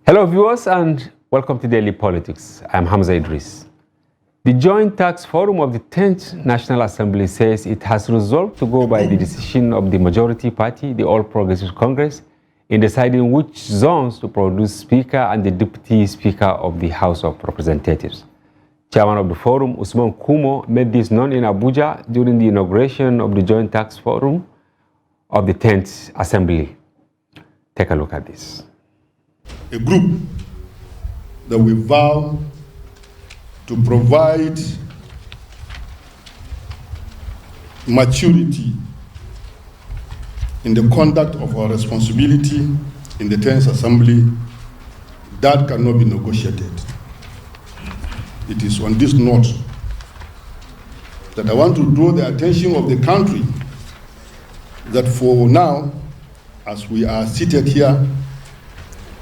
Hello viewers and welcome to Daily Politics. I'm Hamza Idris. The Joint Tax Forum of the 10th National Assembly says it has resolved to go by the decision of the majority party, the All Progressive Congress, in deciding which zones to produce Speaker and the Deputy Speaker of the House of Representatives. Chairman of the forum, Usman Kumo, made this known in Abuja during the inauguration of the Joint Tax Forum of the 10th Assembly. Take a look at this. A group that we vow to provide maturity in the conduct of our responsibility in the 10th Assembly that cannot be negotiated. It is on this note that I want to draw the attention of the country that for now, as we are seated here,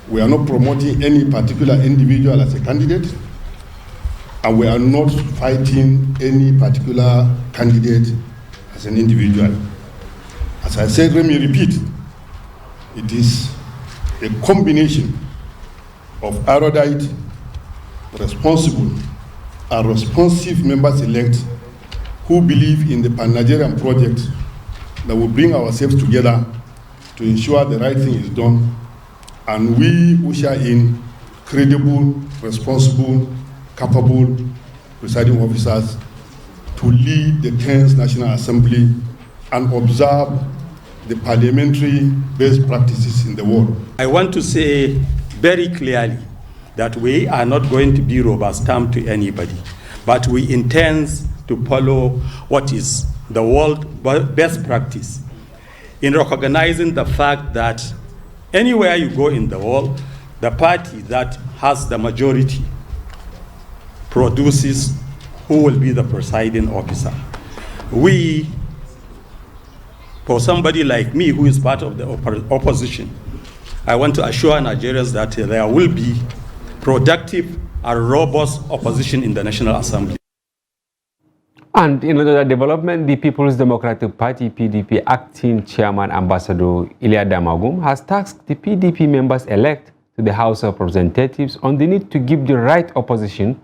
we are not promoting any particular individual as a candidate, and we are not fighting any particular candidate as an individual. As I said, let me repeat, it is a combination of erudite, responsible, and responsive members-elect who believe in the Pan-Nigerian project that will bring ourselves together to ensure the right thing is done, and we usher in credible, responsible, capable presiding officers to lead the 10th National Assembly and observe the parliamentary best practices in the world. I want to say very clearly that we are not going to be rubber stamped to anybody, but we intend to follow what is the world best practice in recognizing the fact that anywhere you go in the world, the party that has the majority produces who will be the presiding officer. We, for somebody like me who is part of the opposition, I want to assure Nigerians that there will be productive and robust opposition in the National Assembly. And in another development, the People's Democratic Party, PDP, acting chairman, Ambassador Iliya Damagum, has tasked the PDP members-elect to the House of Representatives on the need to give the right opposition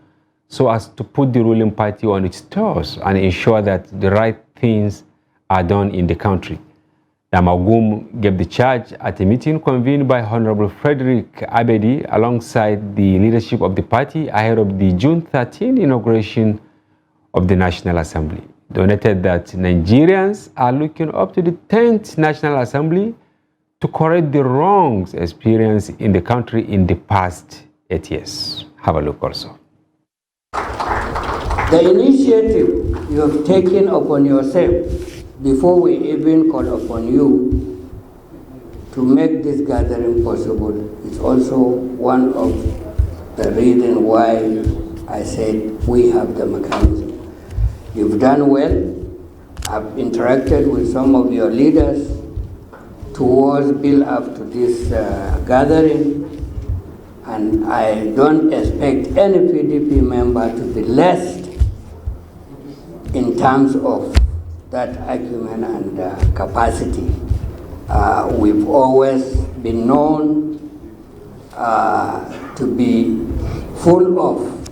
so as to put the ruling party on its toes and ensure that the right things are done in the country. Damagum gave the charge at a meeting convened by Honorable Frederick Abedi alongside the leadership of the party ahead of the June 13 inauguration of the National Assembly. Donated that Nigerians are looking up to the 10th National Assembly to correct the wrongs experienced in the country in the past 8 years. Have a look also. The initiative you have taken upon yourself before we even call upon you to make this gathering possible is also one of the reasons why I said we have the mechanism. You've done well. I've interacted with some of your leaders towards build up to this gathering, and I don't expect any PDP member to be less in terms of that acumen and capacity. We've always been known to be full of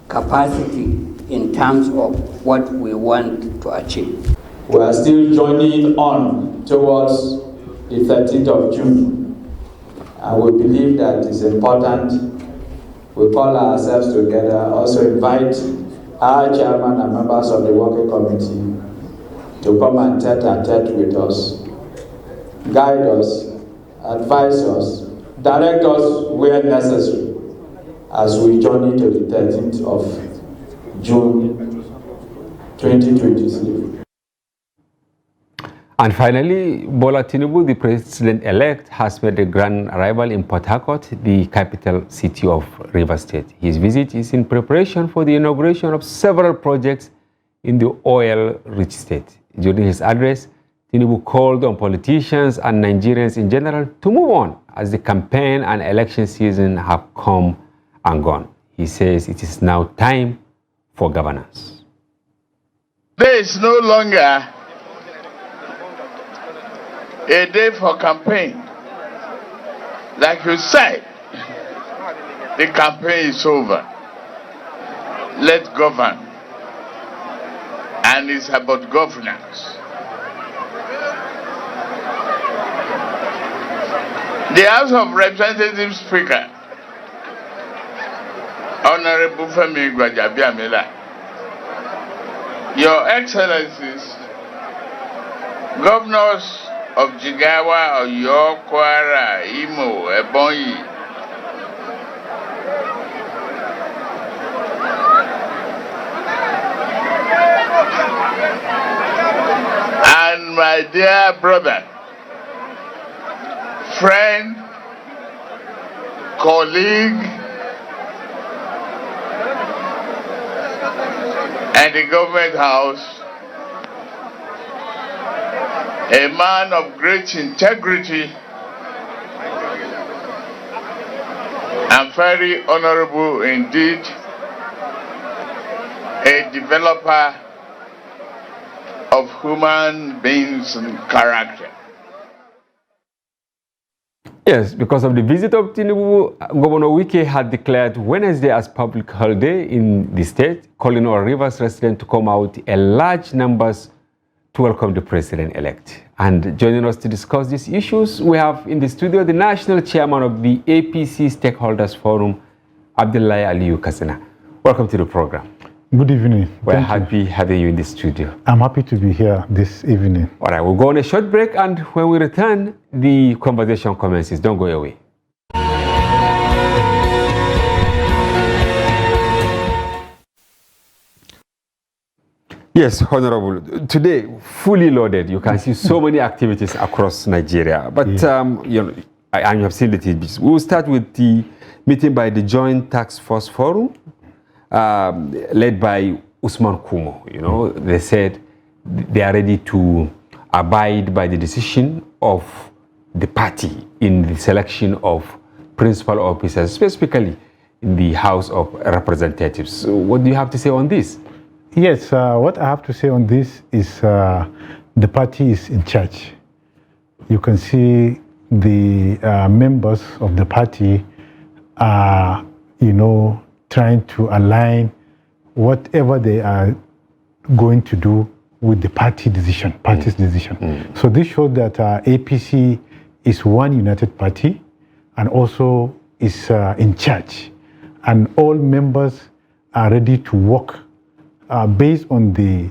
capacity in terms of what we want to achieve. We are still journeying on towards the 13th of June, and we believe that it's important we call ourselves together, also invite our chairman and members of the working committee to come and tete-a-tete with us, guide us, advise us, direct us where necessary as we journey to the 13th of June 2023. And finally, Bola Tinubu, the president-elect, has made a grand arrival in Port Harcourt, the capital city of Rivers State. His visit is in preparation for the inauguration of several projects in the oil-rich state. During his address, Tinubu called on politicians and Nigerians in general to move on as the campaign and election season have come and gone. He says it is now time for governance. There is no longer a day for campaign. Like you said, The campaign is over. Let's govern. And it's about governance. The House of Representatives Speaker, Honorable Femi Gbajabiamila, Your Excellencies, Governors of Jigawa, Oyo, Kwara, Imo, Ebonyi, and my dear brother, friend, colleague, and the government house, a man of great integrity and very honorable indeed, a developer of human beings and character. Yes, because of the visit of Tinubu, Governor Wike had declared Wednesday as public holiday in the state, calling on Rivers residents to come out in large numbers to welcome the president-elect. And joining us to discuss these issues, we have in the studio the national chairman of the APC Stakeholders Forum, Abdullahi Aliyu Katsina. Welcome to the program. Good evening. We're happy having you in the studio. I'm happy to be here this evening. All right, we'll go on a short break, and when we return, the conversation commences. Don't go away. Yes, Honorable. Today, fully loaded. You can see so many activities across Nigeria. But you know, you have seen the tidbits. We will start with the meeting by the Joint Task Force Forum, led by Usman Kumo. You know, they said they are ready to abide by the decision of the party in the selection of principal officers, specifically in the House of Representatives. So what do you have to say on this? Yes, what I have to say on this is the party is in charge. You can see the members of the party are, you know, trying to align whatever they are going to do with the party's decision. So this shows that APC is one united party and also is in charge. And all members are ready to work based on the,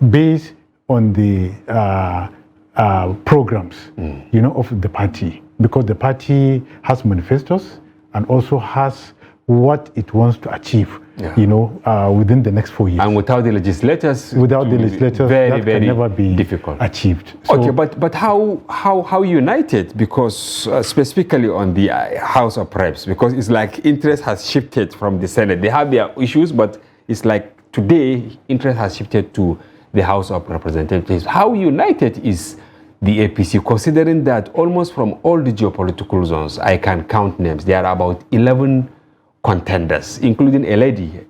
based on the programs, you know, of the party. Because the party has manifestos and also has what it wants to achieve, you know, within the next 4 years. And without the legislators, very can never be difficult achieved. So, okay, but how united? Because specifically on the House of Reps, because it's like interest has shifted from the Senate. They have their issues, but it's like today interest has shifted to the House of Representatives. How united is the APC, considering that almost from all the geopolitical zones, I can count names, there are about 11 contenders, including a lady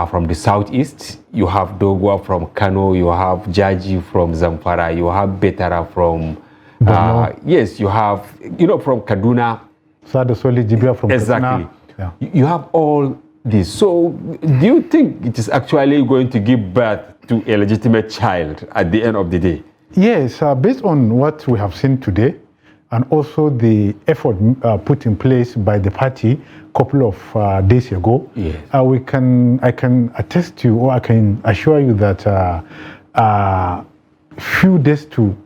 from the southeast. You have Dogwa from Kano, you have Jaji from Zamfara, you have Betara from, yes, you have, you know, from Kaduna. Sada Soli Jibia from Exactly. Kaduna. Yeah. You have all this. So do you think it is actually going to give birth to a legitimate child at the end of the day? Yes, based on what we have seen today, and also the effort put in place by the party a couple of days ago, yes. I can attest to, or I can assure you that few days to,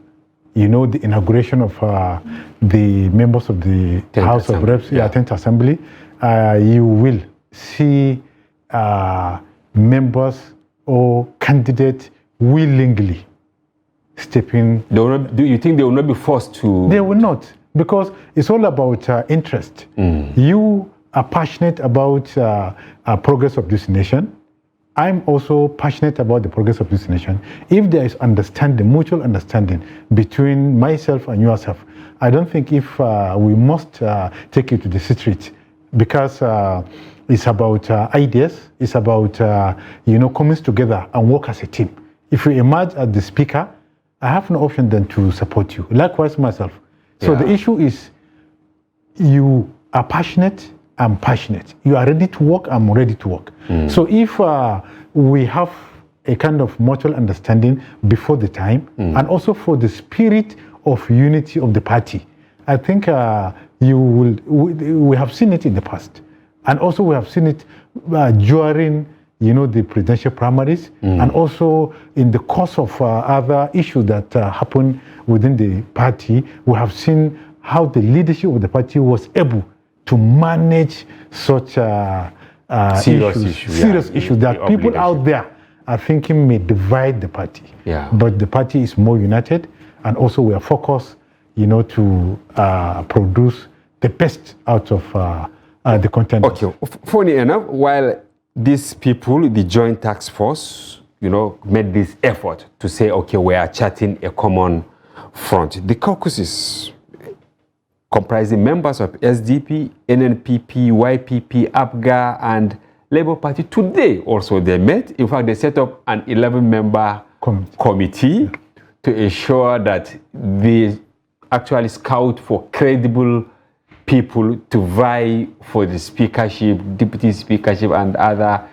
you know, the inauguration of the members of the House of Reps, 10th Assembly, you will see members or candidates willingly stepping. Do you think they will not be forced to? They will not, because it's all about interest. You are passionate about progress of this nation. I'm also passionate about the progress of this nation. If there is understanding, mutual understanding between myself and yourself, I don't think if we must take you to the street, because it's about ideas, it's about you know, coming together and work as a team. If you emerge as the speaker, I have no option than to support you. Likewise myself. So the issue is, you are passionate, I'm passionate. You are ready to work, I'm ready to work. So if we have a kind of mutual understanding before the time, and also for the spirit of unity of the party, I think we have seen it in the past. And also we have seen it during the presidential primaries, and also in the course of other issues that happen within the party. We have seen how the leadership of the party was able to manage such serious issues that people out there are thinking may divide the party. Yeah. But the party is more united, and also we are focused, to produce the best out of the contenders. Okay. Funny enough, while these people, the Joint Task Force, made this effort to say, okay, we are charting a common front, the caucuses comprising members of SDP, NNPP, YPP, APGA, and Labour Party, today also they met. In fact, they set up an 11-member committee to ensure that they actually scout for credible people to vie for the speakership, deputy speakership, and other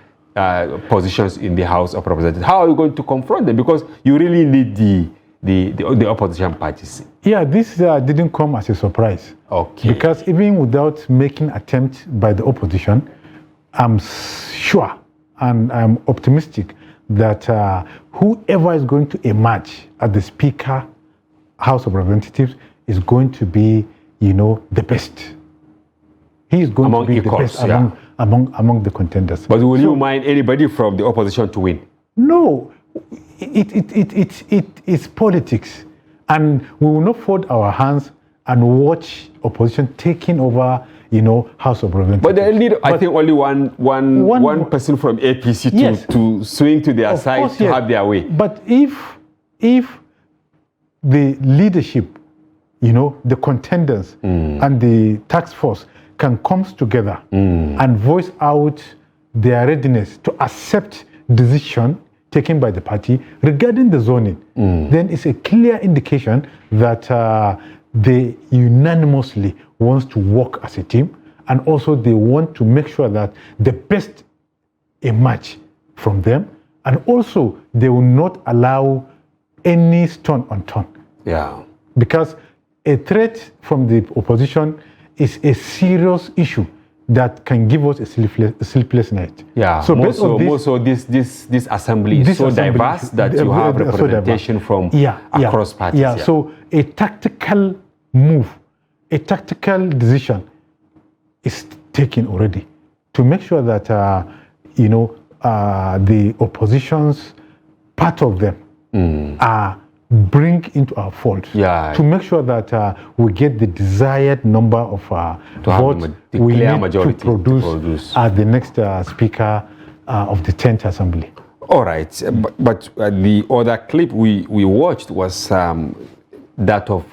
positions in the House of Representatives. How are you going to confront them? Because you really need the opposition parties. Yeah, this didn't come as a surprise. Okay. Because even without making attempt by the opposition, I'm sure and I'm optimistic that whoever is going to emerge as the Speaker, House of Representatives, is going to be, the best. He is going to be equals, the best among the contenders. But will you mind anybody from the opposition to win? No, it's politics, and we will not fold our hands and watch opposition taking over, House of Representatives. But they need, I think, only one person from APC to swing to their side to have their way. But if the leadership, the contenders and the task force can come together and voice out their readiness to accept decision taken by the party regarding the zoning, then it's a clear indication that they unanimously want to work as a team, and also they want to make sure that the best emerge from them, and also they will not allow any stone unturned. Yeah. Because a threat from the opposition is a serious issue that can give us a sleepless night. Yeah. So this assembly is so diverse that you have representation from across parties. Yeah. So a tactical move, a tactical decision is taken already to make sure that the opposition's part of them are bring into our fold to make sure that we get the desired number of votes we need to produce the next speaker of the 10th Assembly. All right, but the other clip we watched was that of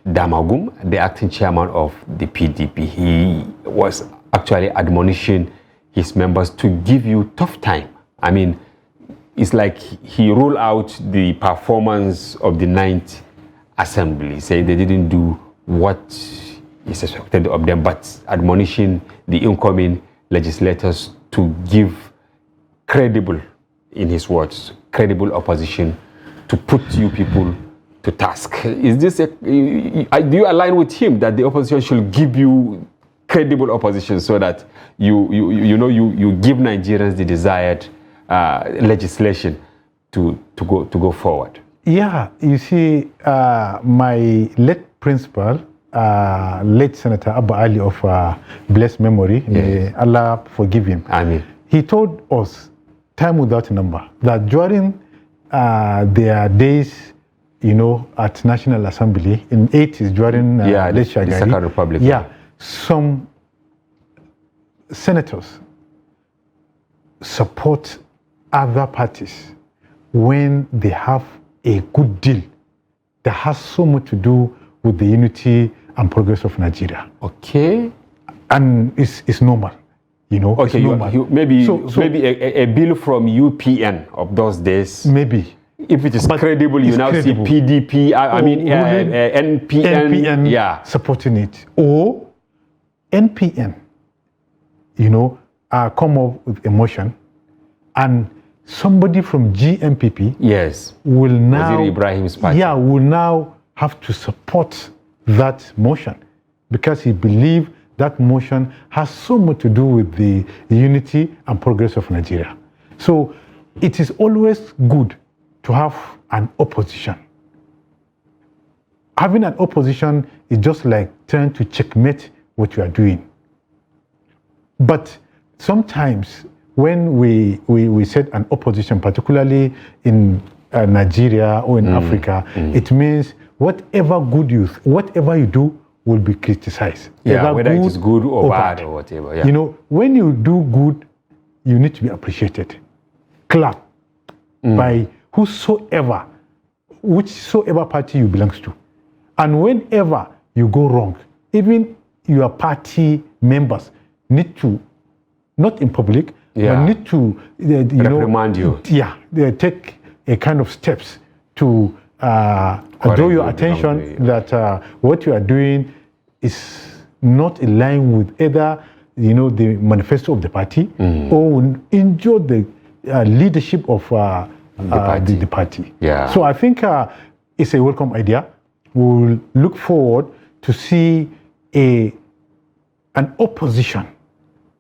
Damagum, the acting chairman of the PDP. He was actually admonishing his members to give you tough time. I mean, it's like he ruled out the performance of the 9th Assembly, saying they didn't do what is expected of them, but admonishing the incoming legislators to give credible, in his words, credible opposition to put you people to task. Is this do you align with him that the opposition should give you credible opposition so that you give Nigerians the desired legislation to go forward? Yeah, you see, my late principal, late Senator Abba Ali of blessed memory, may Allah forgive him. Amen. He told us, time without number, that during their days, at National Assembly in 80s during the Second Republic. Some senators support other parties when they have a good deal that has so much to do with the unity and progress of Nigeria. Okay. And it's normal, Okay, maybe a bill from UPN of those days. Maybe. If it is credible, you now see PDP, NPN supporting it. Or NPN, come up with a motion, and somebody from GMPP Yes. will now Waziri Ibrahim's party. Yeah, will now have to support that motion because he believes that motion has so much to do with the unity and progress of Nigeria. So it is always good to have an opposition. Having an opposition is just like trying to checkmate what you are doing. But sometimes when we set an opposition, particularly in Nigeria or in Africa, it means whatever you do will be criticized. Yeah, whether it is good or bad or whatever. Yeah. When you do good, you need to be appreciated. Clap by whichsoever party you belong to. And whenever you go wrong, even your party members need to, not in public, but need to reprimand you. Yeah, they take a kind of steps to draw your attention that what you are doing is not in line with either the manifesto of the party or will injure the leadership of the party. Yeah. So I think it's a welcome idea. We'll look forward to see an opposition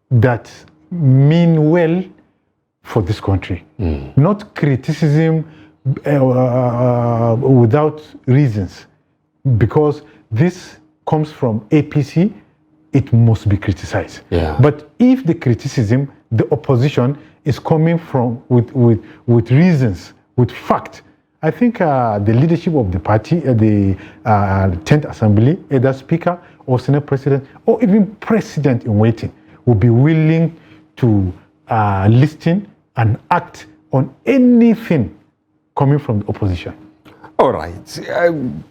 that mean well for this country, not criticism without reasons, because this comes from APC, it must be criticized. Yeah. But if the criticism, the opposition is coming from with reasons, with fact, I think the leadership of the party, the 10th Assembly, either Speaker or Senate President, or even President in waiting, will be willing to listen and act on anything coming from the opposition. All right.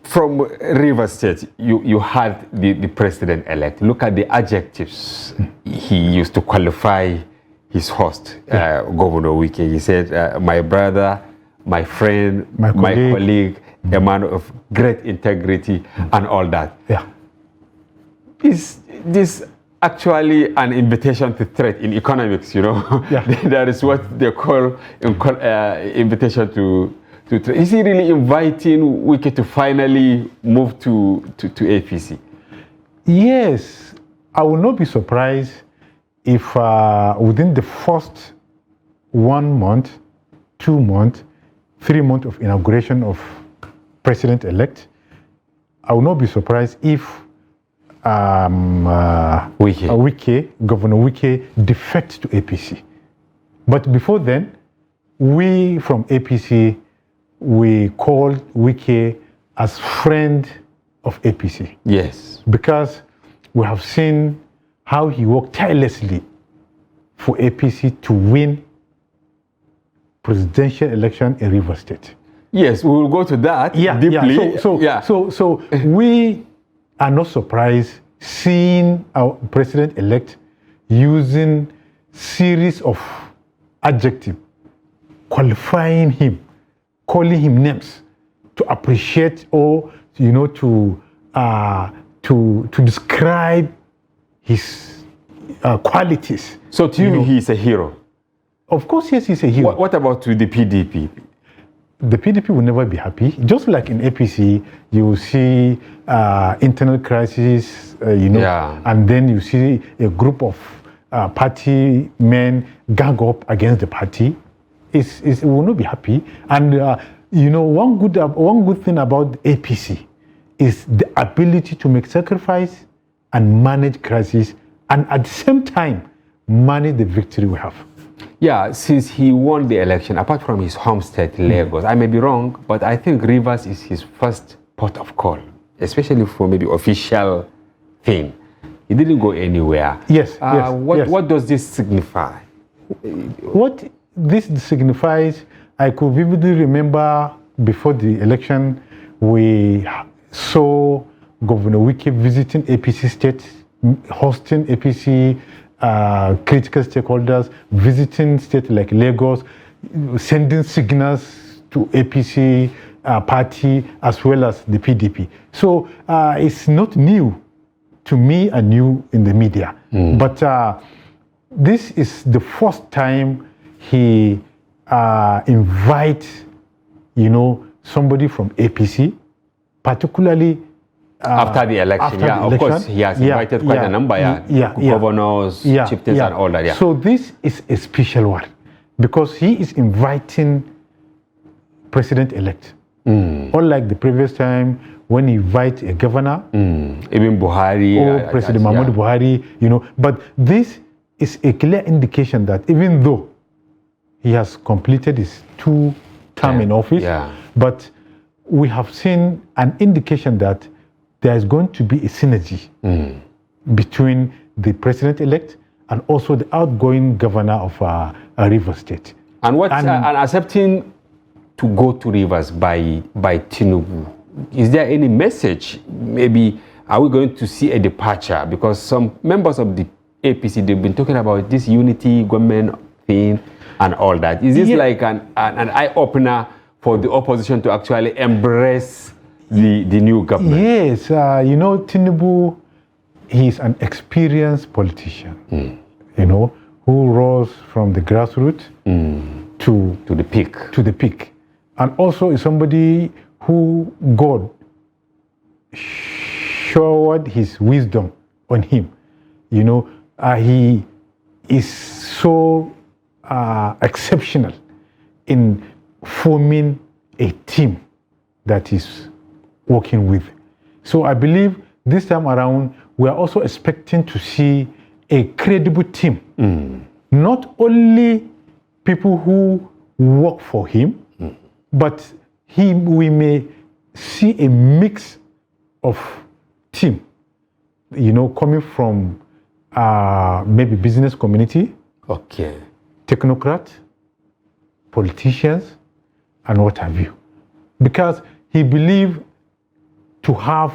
From Rivers State, you had the president-elect. Look at the adjectives he used to qualify his host, Governor Wike. He said, my brother, my friend, my colleague, a man of great integrity, and all that. Yeah. Is this actually an invitation to threat in economics? Yeah. That is what they call invitation to threat. Is he really inviting Wike to finally move to APC? Yes, I will not be surprised if within the first 1 month, 2 months, 3 months of inauguration of president-elect, I will not be surprised if Governor Wike defects to APC. But before then, we from APC, we called Wike as friend of APC. Yes. Because we have seen how he worked tirelessly for APC to win presidential election in Rivers State. Yes, we will go to that deeply. So we are not surprised seeing our president-elect using series of adjectives, qualifying him, calling him names to appreciate or to describe his qualities. So to you, he's a hero. Of course, yes, he's a hero. What about with the PDP? The PDP will never be happy. Just like in APC, you will see internal crisis, and then you see a group of party men gang up against the party. It will not be happy. And one good thing about APC is the ability to make sacrifice and manage crisis, and at the same time manage the victory we have. Yeah, since he won the election, apart from his home state, Lagos, I may be wrong, but I think Rivers is his first port of call, especially for maybe official thing. He didn't go anywhere. Yes. What does this signify? What this signifies, I could vividly remember before the election, we saw Governor Wike visiting APC state, hosting APC critical stakeholders, visiting states like Lagos, sending signals to APC party as well as the PDP. So it's not new to me and you in the media. But this is the first time he invites, somebody from APC, particularly after the election. Of course, he has invited quite a number, governors, chieftains, and all that. So this is a special one because he is inviting President-elect. Unlike the previous time when he invites a governor, even Buhari, or President Muhammadu Buhari, But this is a clear indication that even though he has completed his 2-term in office, but we have seen an indication that there is going to be a synergy between the president-elect and also the outgoing governor of Rivers State. And accepting to go to Rivers by Tinubu, is there any message? Maybe are we going to see a departure? Because some members of the APC, they've been talking about this unity government thing and all that. Is this like an eye-opener for the opposition to actually embrace the new government? Yes, Tinubu, he's an experienced politician, who rose from the grassroots to the peak. To the peak. And also is somebody who God showered his wisdom on him. He is so exceptional in forming a team that is working with. So I believe this time around, we are also expecting to see a credible team. Not only people who work for him, but we may see a mix of team, coming from maybe business community, technocrat, politicians, and what have you. Because he believed to have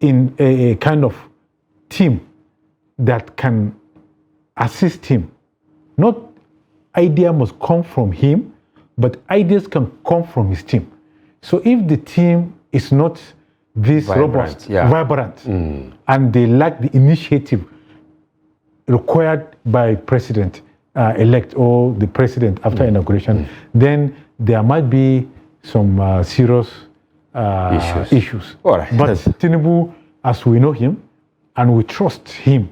in a kind of team that can assist him. Not idea must come from him, but ideas can come from his team. So if the team is not this robust, vibrant, and they lack the initiative required by president-elect or the president after inauguration, then there might be some serious issues. All right. But Tinubu, as we know him, and we trust him,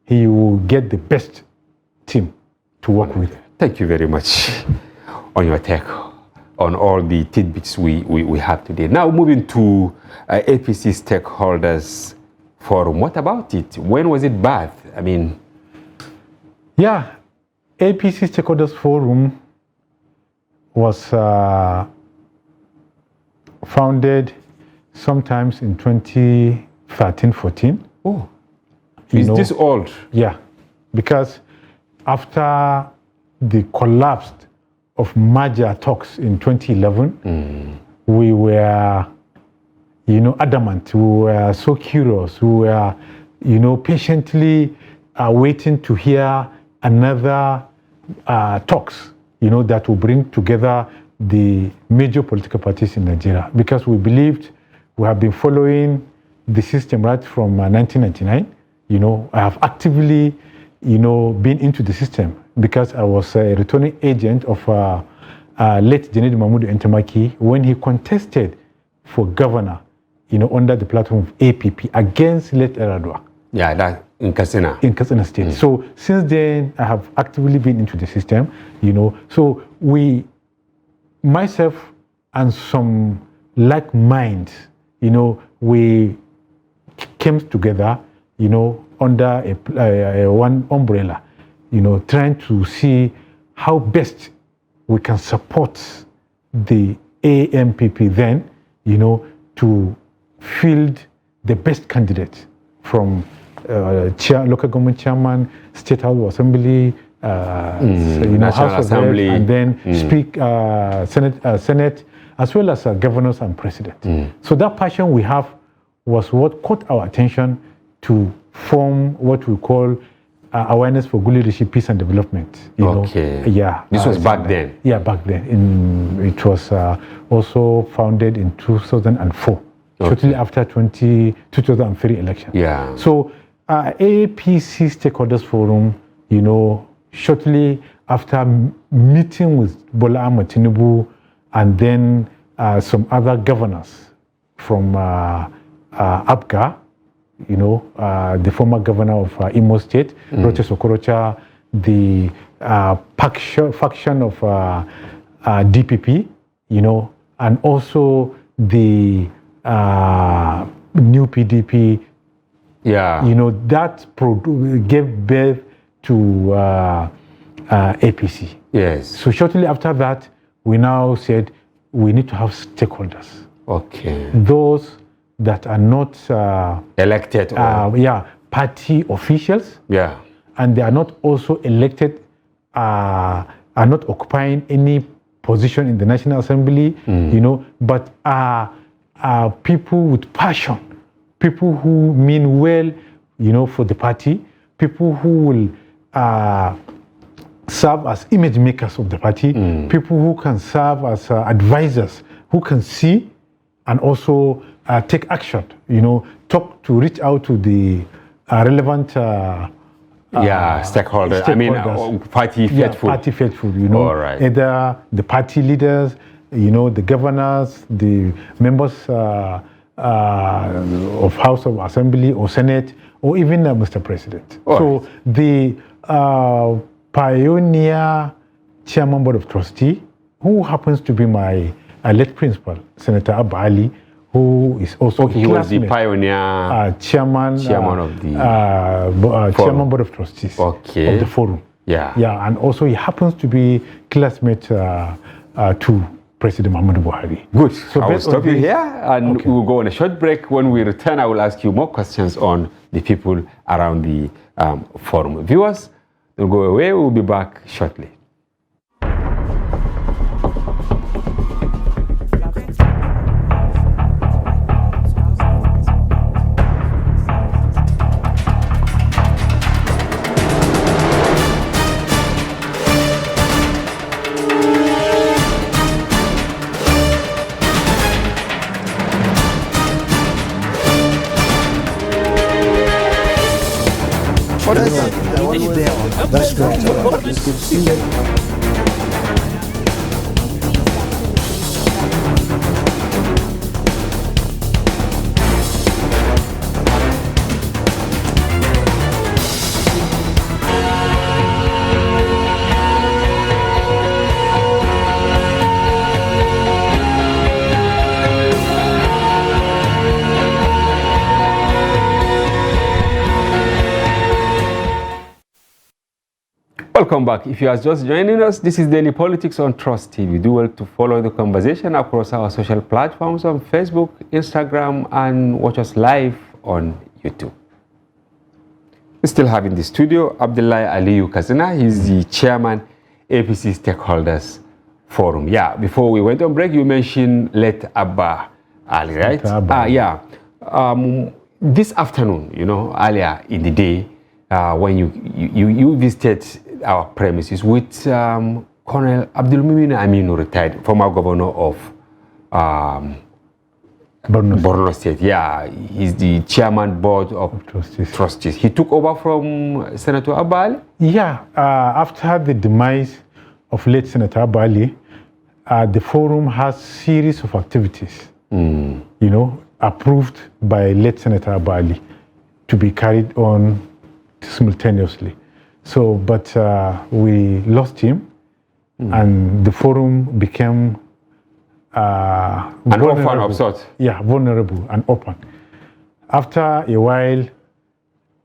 he will get the best team to work with. Thank you very much on your take on all the tidbits we have today. Now moving to APC Stakeholders Forum. What about it? When was it birthed? APC Stakeholders Forum was founded sometimes in 2013-14. Oh, is this old? Yeah, because after the collapse of merger talks in 2011, we were, adamant. We were so curious. We were, patiently waiting to hear another talks, that will bring together the major political parties in Nigeria. Because we believed we have been following the system right from 1999. I have actively, been into the system because I was a returning agent of late Janet Mahmoud Entemaki when he contested for governor, under the platform of APP against late Eradua. Yeah, that in Katsina. In Katsina State. So since then, I have actively been into the system, So myself and some like minds, we came together, under a one umbrella, trying to see how best we can support the AMPP then, to field the best candidate from local government chairman, state house assembly, National House Assembly, of Reps, and then Senate, as well as governors and president. So that passion we have was what caught our attention to form what we call awareness for good leadership, peace and development. This was back then. Yeah, back then. It was also founded in 2004. shortly after 2003 election. Yeah. So APC Stakeholders Forum, you know, shortly after meeting with Bola Ahmed Tinubu and then some other governors from APGA, you know, the former governor of Imo State, Roches Okorocha, the faction of DPP, you know, and also the new PDP, you know, that gave birth to APC. Yes. So shortly after that, we now said we need to have stakeholders. Okay. Those that are not elected or party officials. Yeah. And they are not also elected, are not occupying any position in the National Assembly, you know, but are people with passion, people who mean well, you know, for the party, people who will serve as image makers of the party, people who can serve as advisors, who can see and also take action, you know, reach out to the relevant stakeholders. I mean, party faithful. Party faithful, you know. All right. Either the party leaders, you know, the governors, the members of House of Assembly or Senate, or even Mr. President. All right. The pioneer chairman board of trustee, who happens to be my late principal, Senator Abba Ali, who is also he was the pioneer chairman of the chairman board of trustees of the forum. Yeah, and also he happens to be classmate to President Muhammadu Buhari. Good. So I will stop you here, and we will go on a short break. When we return, I will ask you more questions on the people around the forum. Viewers, don't go away. We will be back shortly. That's great. It's good to see you. Welcome back. If you are just joining us, this is Daily Politics on Trust TV. Do well to follow the conversation across our social platforms on Facebook, Instagram, and watch us live on YouTube. We still have in the studio Abdullahi Aliyu Kazina. He's the chairman, APC Stakeholders Forum. Yeah, before we went on break, you mentioned late Abba Ali, right? This afternoon, you know, earlier in the day, when you visited our premises with Colonel Abdulmumin Aminu, retired former governor of Borno State. Yeah, he's the chairman board of trustees. He took over from Senator Abba Ali? Yeah, after the demise of late Senator Abba Ali, the forum has series of activities, you know, approved by late Senator Abba Ali to be carried on simultaneously. So, but we lost him, and the forum became an orphan of sorts. Yeah, vulnerable and open. After a while,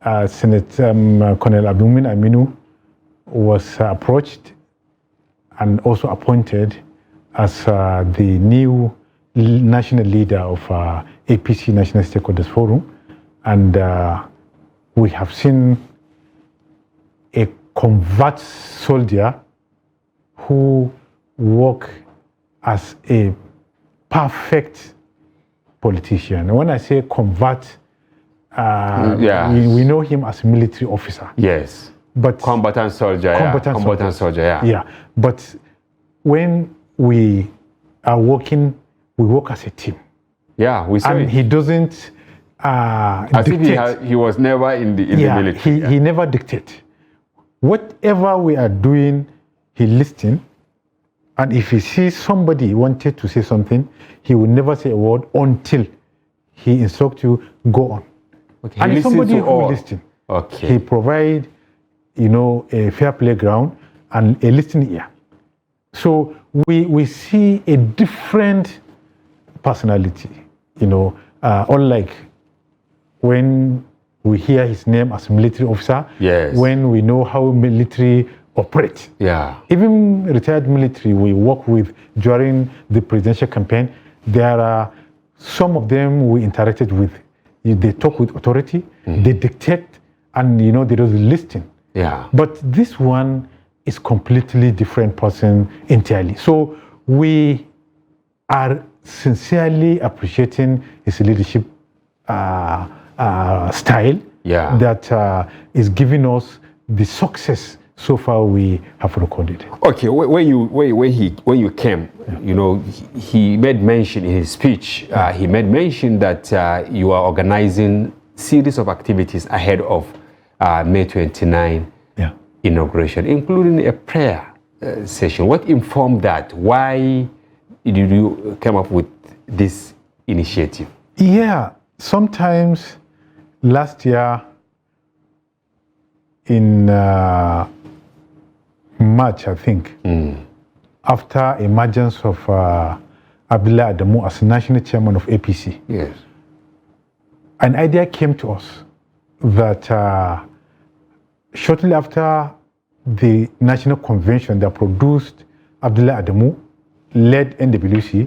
Colonel Abdulmumin Aminu was approached and also appointed as the new national leader of APC National Stakeholders Forum, and we have seen a convert soldier who work as a perfect politician. And when I say convert, we know him as a military officer. Yes. But combatant soldier. Combatant soldier. Yeah. But when we are working, we work as a team. Yeah, we saw and it. he doesn't As dictate. if he was never in the military. He never dictates. Whatever we are doing, he listens. And if he sees somebody wanted to say something, he will never say a word until he instructs you, go on. Okay, And he if listens somebody to who all. listens, Okay. he provides, a fair playground and a listening ear. So we see a different personality, unlike when we hear his name as military officer, Yes. when we know how military operate. Yeah. Even retired military we work with during the presidential campaign, there are some of them we interacted with. They talk with authority, they dictate, and they just listen. Yeah. But this one is completely different person entirely. So we are sincerely appreciating his leadership style Yeah. that is giving us the success so far we have recorded. Okay, when you came, he made mention in his speech. He made mention that you are organizing series of activities ahead of May 29 inauguration, including a prayer session. What informed that? Why did you come up with this initiative? Yeah, sometimes last year in March, I think, after emergence of Abdullah Adamu as national chairman of APC, Yes. an idea came to us that shortly after the national convention that produced Abdullah Adamu led NWC,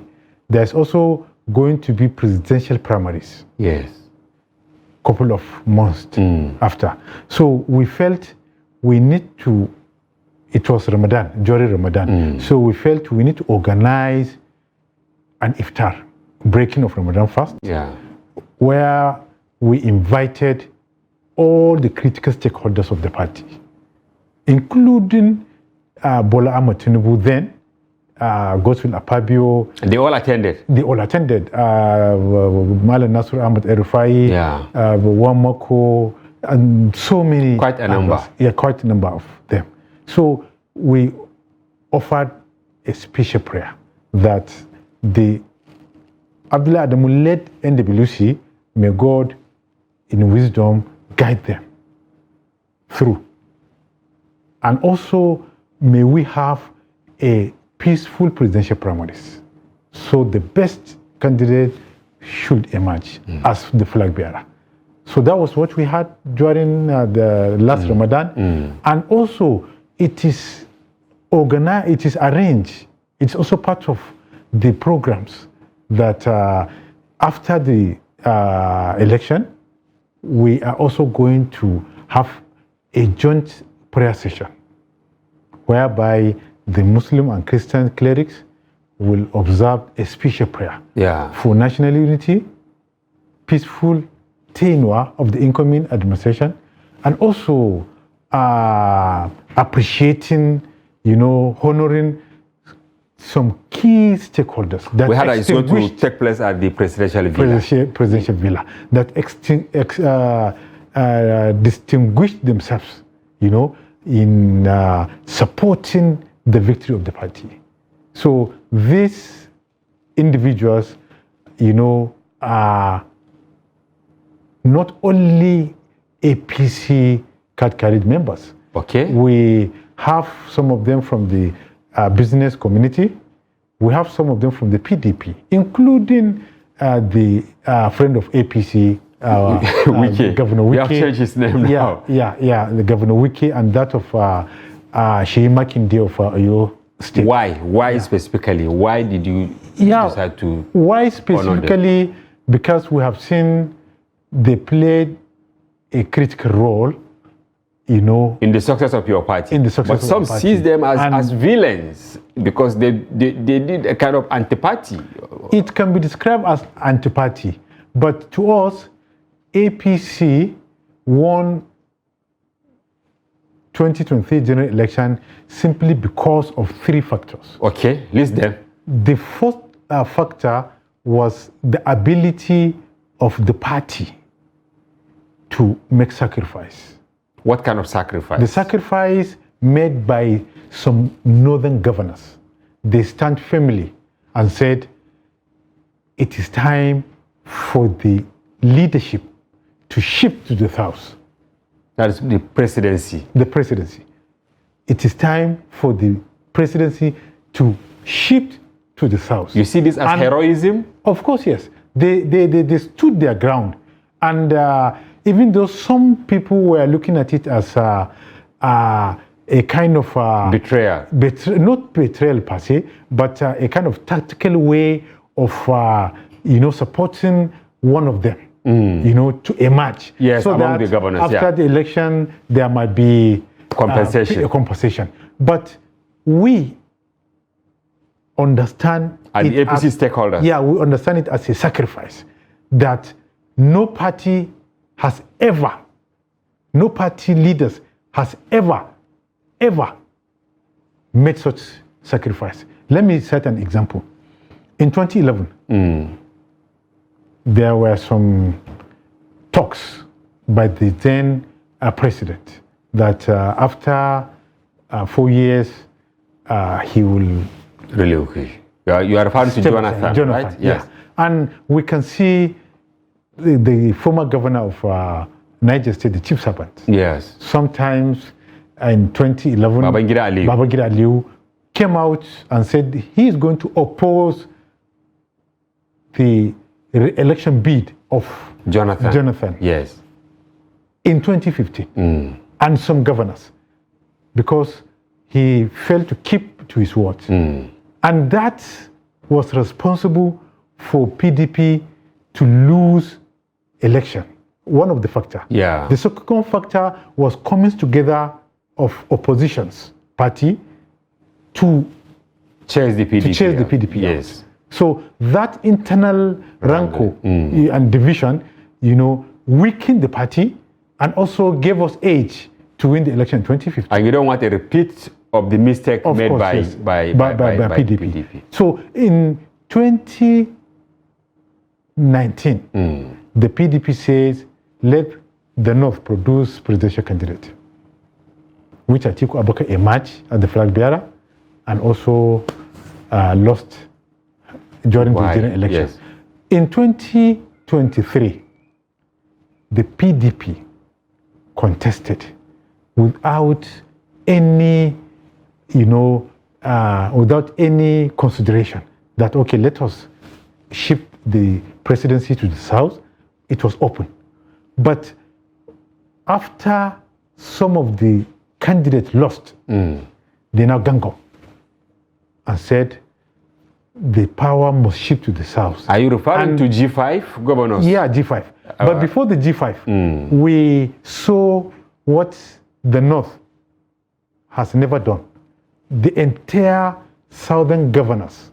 there's also going to be presidential primaries. Yes. Couple of months after. So we felt we need to, it was Ramadan, during Ramadan. So we felt we need to organize an iftar, breaking of Ramadan fast, where we invited all the critical stakeholders of the party, including Bola Ahmed Tinubu then, Godswill Akpabio. They all attended? They all attended. Malam Nasir Ahmed Erufai, Wamako, and so many. Quite a number. Yeah, quite a number of them. So we offered a special prayer that the Abdullah Adamu led NWC, may God in wisdom guide them through. And also, may we have a peaceful presidential primaries. So the best candidate should emerge as the flag bearer. So that was what we had during the last Ramadan. And also, it is organized, it is arranged. It's also part of the programs that after the election, we are also going to have a joint prayer session whereby the Muslim and Christian clerics will observe a special prayer for national unity, peaceful tenure of the incoming administration, and also appreciating, honoring some key stakeholders that we had it's going to take place at the presidential villa. Presidential villa that distinguished themselves, in supporting the victory of the party. So these individuals, are not only APC card-carried members. Okay. We have some of them from the business community. We have some of them from the PDP, including the friend of APC, Governor Wike. We have changed his name now. Yeah, the Governor Wike and that of Sheyi Makinde of Oyo State. Why specifically? Why did you decide to Why specifically? Because we have seen they played a critical role, in the success of your party. In the success but of some the party. sees them as villains because they did a kind of anti-party. It can be described as anti-party, but to us, APC won 2023 general election simply because of three factors. Okay, list them. The first factor was the ability of the party to make sacrifice. What kind of sacrifice? The sacrifice made by some northern governors. They stand firmly and said, it is time for the leadership to shift to the south. That is the presidency. The presidency. It is time for the presidency to shift to the south. You see this as heroism? Of course, yes. They stood their ground. And even though some people were looking at it as a kind of betrayal. Not betrayal per se, but a kind of tactical way of supporting one of them, to emerge. Yes, so among that the governors. After the election, there might be compensation. Compensation. But we understand and the APC stakeholders. Yeah, we understand it as a sacrifice that no party leaders has ever made such sacrifice. Let me set an example. In 2011, there were some talks by the then president that after 4 years, he will... Really, okay. You are referring to Jonathan, right? Yes. And we can see the former governor of Niger State, the chief servant. Yes. Sometimes in 2011, Babangida Aliyu came out and said he is going to oppose the election bid of Jonathan. Yes. In 2015. And some governors, because he failed to keep to his word. And that was responsible for PDP to lose election. One of the factors. Yeah. The second factor was coming together of oppositions party to chase the PDP. Yes. So that internal rancor and division, weakened the party and also gave us age to win the election in 2015. And you don't want a repeat of the mistake made by PDP. So in 2019, the PDP says, let the North produce presidential candidate, which Atiku Abubakar emerged as the flag bearer and also lost during the general election. Yes. In 2023, the PDP contested without any, without any consideration that, okay, let us shift the presidency to the south. It was open. But after some of the candidates lost, they now gang up and said the power must shift to the south. Are you referring to G5 governors? Yeah, G5. But before the G5, we saw what the North has never done. The entire southern governors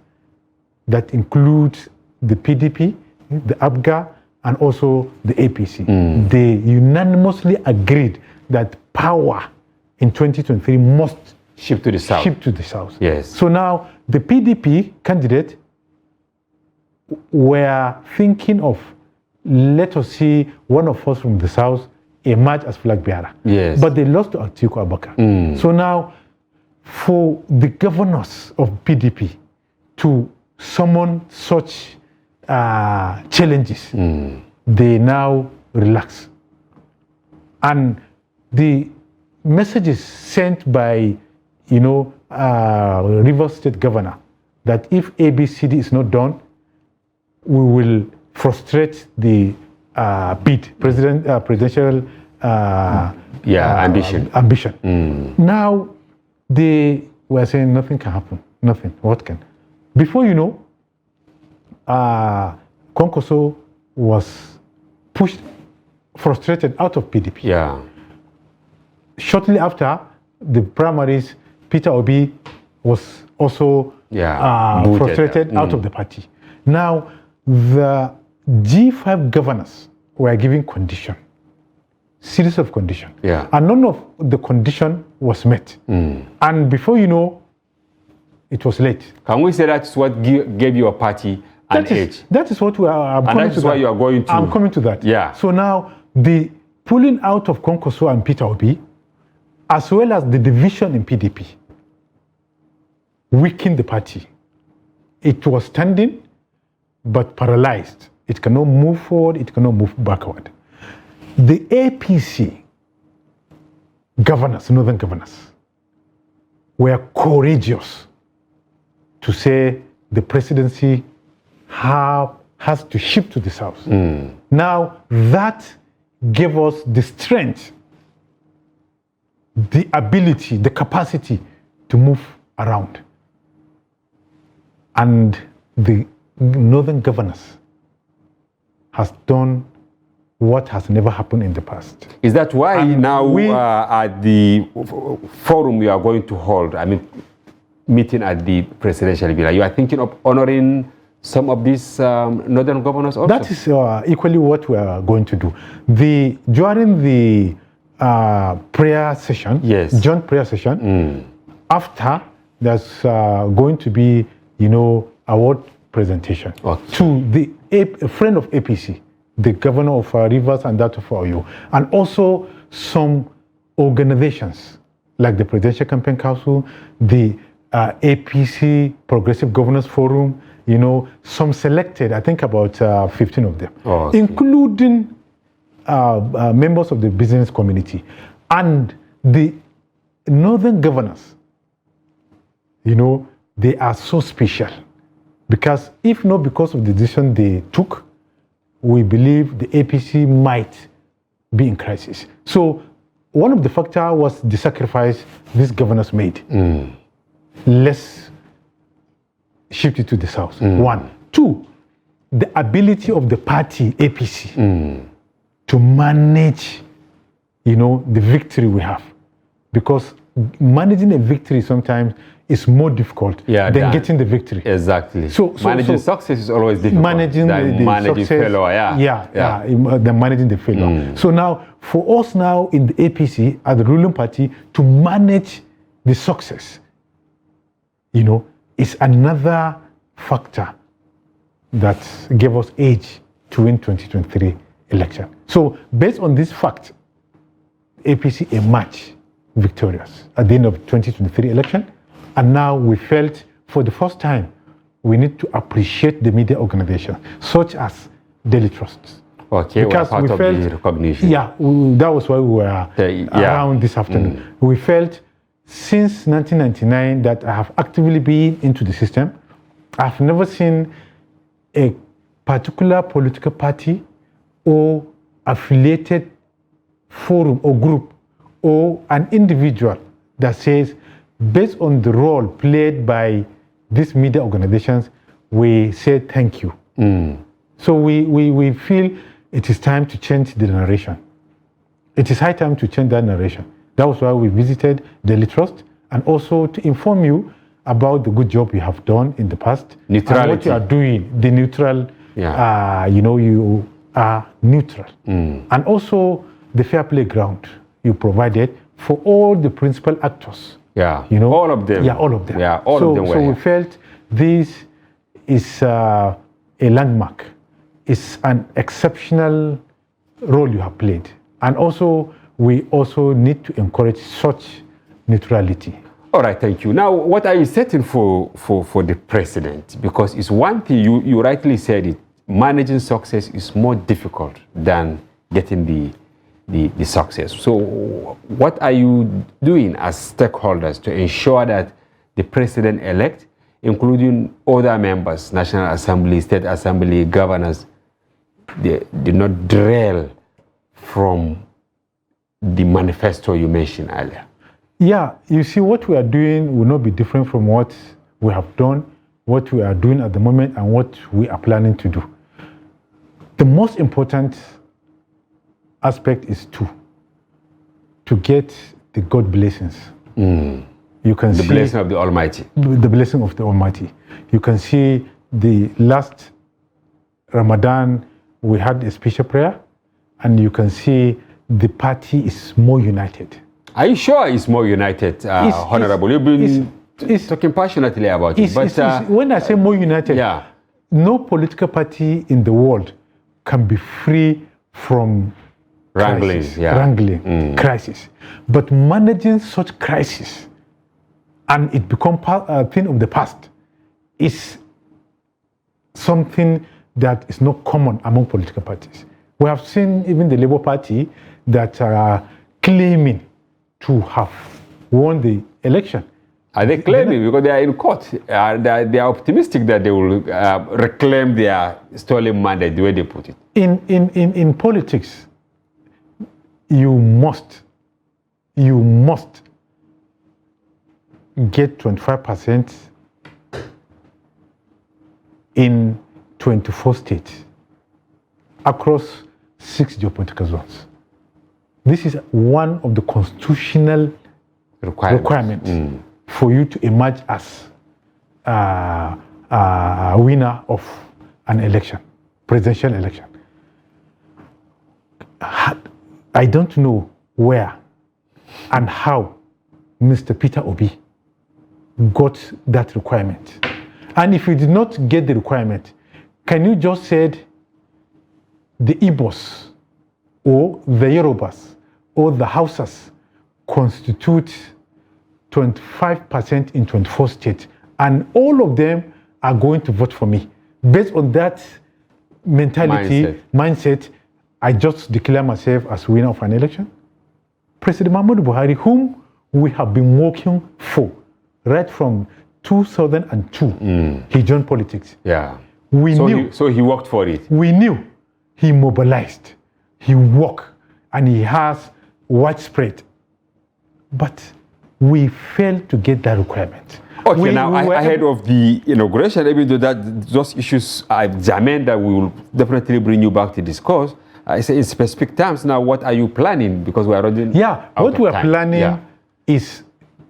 that include the PDP, the APGA, and also the APC, they unanimously agreed that power in 2023 must shift to the south. Yes. So now the PDP candidate were thinking of, let us see one of us from the south emerge as flag bearer. Yes. But they lost to Atiku Abubakar. So now, for the governors of PDP to summon such challenges, they now relax. And the messages sent by, Rivers State Governor, that if ABCD is not done, we will frustrate the presidential ambition. Now they were saying nothing can happen. Nothing. What can? Before you know, Kwankwaso was pushed, frustrated out of PDP. Yeah. Shortly after the primaries, Peter Obi was also frustrated out of the party. Now, the G5 governors were giving condition, series of condition. Yeah. And none of the condition was met. And before you know, it was late. Can we say that's what gave your party and age. That is what we are. And that is why you are going to. I'm coming to that. Yeah. So now the pulling out of Kwankwaso and Peter Obi, as well as the division in PDP, weakened the party. It was standing, but paralyzed. It cannot move forward. It cannot move backward. The APC governors, northern governors, were courageous to say the presidency has to shift to the south. Now that gave us the strength, the ability, the capacity to move around. And the northern governors has done what has never happened in the past. Is that why And now we- at the forum you are going to hold, meeting at the presidential villa, you are thinking of honoring some of these northern governors also? That is equally what we are going to do. During the prayer session, Yes. joint prayer session, after there's going to be, award presentation Okay. to a friend of APC, the governor of Rivers and that of Oyo, and also some organizations like the Presidential Campaign Council, the APC Progressive Governors Forum, some selected, I think about 15 of them, Okay. including members of the business community and the northern governors. They are so special because if not because of the decision they took, we believe the APC might be in crisis. So one of the factors was the sacrifice these governors made. Let's shift it to the south. One. Two, the ability of the party, APC, to manage, the victory we have. Because managing a victory sometimes is more difficult than getting the victory. Exactly. So managing success is always difficult. Managing than the managing success, failure. than managing the failure. So now, for us now in the APC, as the ruling party, to manage the success, is another factor that gave us edge to win 2023 election. So based on this fact, APC emerged victorious at the end of 2023 election. And now we felt for the first time, we need to appreciate the media organizations, such as Daily Trust. Okay, Because we're part of the recognition. Yeah, that was why we were around this afternoon. We felt since 1999 that I have actively been into the system. I've never seen a particular political party or affiliated forum or group or an individual that says, based on the role played by these media organizations, we say thank you. So we feel it is time to change the narration. It is high time to change that narration. That was why we visited Daily Trust, and also to inform you about the good job you have done in the past. Neutrality. And what you are doing, the neutral, you are neutral. And also the fair play ground you provided for all the principal actors. Yeah, all of them. Yeah, all of them. Yeah, all of them were So here. we felt this is a landmark. It's an exceptional role you have played. And also, we also need to encourage such neutrality. All right, thank you. Now, what are you setting for the president? Because it's one thing, you rightly said it, managing success is more difficult than getting the success. So what are you doing as stakeholders to ensure that the president-elect, including other members, National Assembly, State Assembly, governors, they did not derail from the manifesto you mentioned earlier? Yeah, you see, what we are doing will not be different from what we have done, what we are doing at the moment, and what we are planning to do. The most important aspect is to get the God blessings. You can see the blessing of the Almighty. The blessing of the Almighty. You can see the last Ramadan, we had a special prayer, and you can see the party is more united. Are you sure it's more united, Honorable? You've been talking passionately about it. When I say more united, no political party in the world can be free from Wrangling, crisis. But managing such crisis and it become a thing of the past is something that is not common among political parties. We have seen even the Labour Party that are claiming to have won the election. Are they claiming? Because they are in court. They are optimistic that they will reclaim their stolen mandate, the way they put it. In politics, you must get 25% in 24 states across 6 geopolitical zones. This is one of the constitutional requirements for you to emerge as a winner of an election, presidential election. I don't know where and how Mr. Peter Obi got that requirement. And if you did not get the requirement, can you just say the Igbos or the Yorubas or the Hausas constitute 25% in 24 states, and all of them are going to vote for me? Based on that mindset, I just declare myself as winner of an election. President Muhammadu Buhari, whom we have been working for right from 2002, he joined politics. Yeah. So he worked for it. We knew he mobilized, he worked, and he has widespread. But we failed to get that requirement. Okay, ahead of the inauguration, even though those issues are germane that we will definitely bring you back to discuss, I say in specific terms now, what are you planning? Because we are already what we are planning is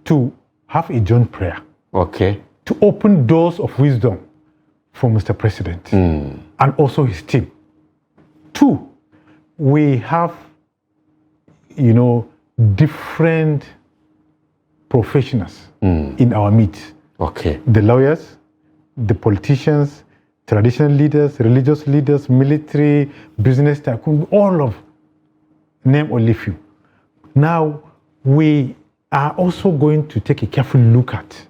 to have a joint prayer. Okay. To open doors of wisdom for Mr. President and also his team. 2, we have, different professionals in our midst. Okay. The lawyers, the politicians, traditional leaders, religious leaders, military, business tycoon, all of name only few. Now, we are also going to take a careful look at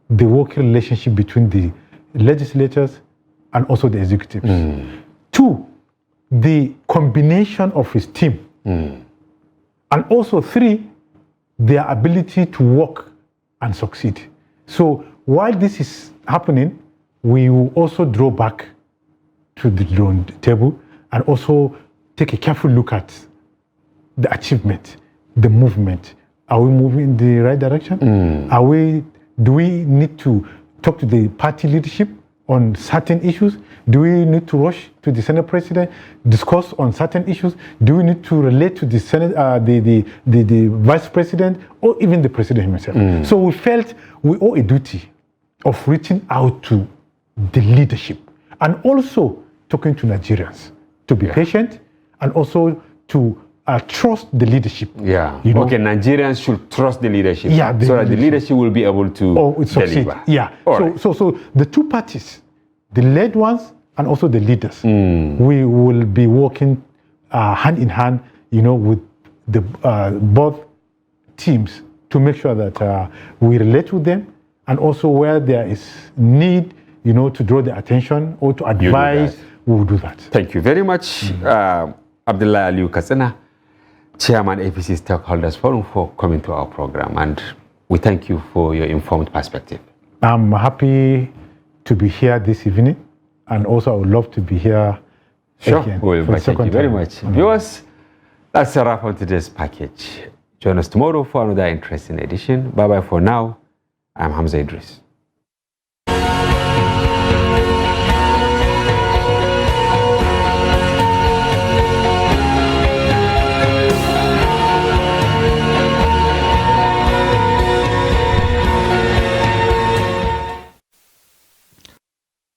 the working relationship between the legislators and also the executives. 2, the combination of his team. And also 3, their ability to work and succeed. So while this is happening, we will also draw back to the drawing table and also take a careful look at the achievement, the movement. Are we moving in the right direction? Do we need to talk to the party leadership on certain issues? Do we need to rush to the Senate President, discuss on certain issues? Do we need to relate to the Senate, the Vice President, or even the President himself? So we felt we owe a duty of reaching out to the leadership and also talking to Nigerians to be patient and also to trust the leadership. Okay, Nigerians should trust the leadership so that the leadership will be able to deliver. So the two parties, the led ones and also the leaders, we will be working hand in hand, with the both teams to make sure that we relate with them, and also where there is need, to draw the attention or to advise, we will do that. Thank you very much, Abdullahi Aliyu Katsina, Chairman APC Stakeholders Forum, for coming to our program, and we thank you for your informed perspective. I'm happy to be here this evening, and also I would love to be here again. Thank you very much. Viewers, that's a wrap on today's package. Join us tomorrow for another interesting edition. Bye-bye for now. I'm Hamza Idris.